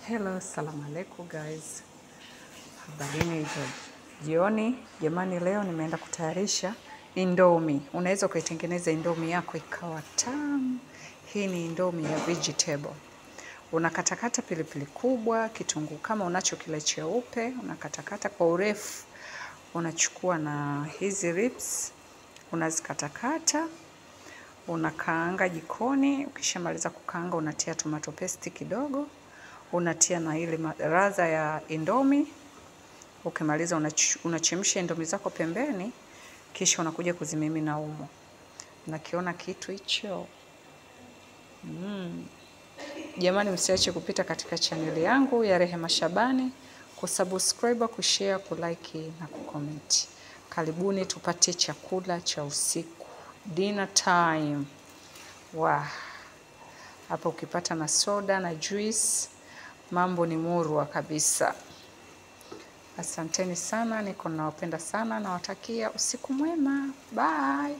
Hello, salamu alaikum guys. Habarini za jioni. Jamani, leo nimeenda kutayarisha indomie. Unaweza kuitengeneza indomie yako ikawa tamu. Hii ni indomie ya vegetable. Unakatakata pilipili kubwa, kitunguu kama unacho kile cheupe, unakatakata kwa urefu. Unachukua na hizi ribs, unazikatakata, unakaanga jikoni. Ukishamaliza kukaanga unatia tomato paste kidogo. Unatia na ile ladha ya indomie. Ukimaliza unachemsha indomie zako pembeni, kisha unakuja kuzimimina humo. Nakiona kitu hicho. Jamani, msiache kupita katika channel yangu ya Rehema Shabani, kusubscribe, kushare, kulike na kucomment. Karibuni tupate chakula cha usiku. Dinner time. Hapa ukipata na soda na juice, mambo ni murwa kabisa. Asanteni sana, niko nawapenda sana, nawatakia usiku mwema. Bye.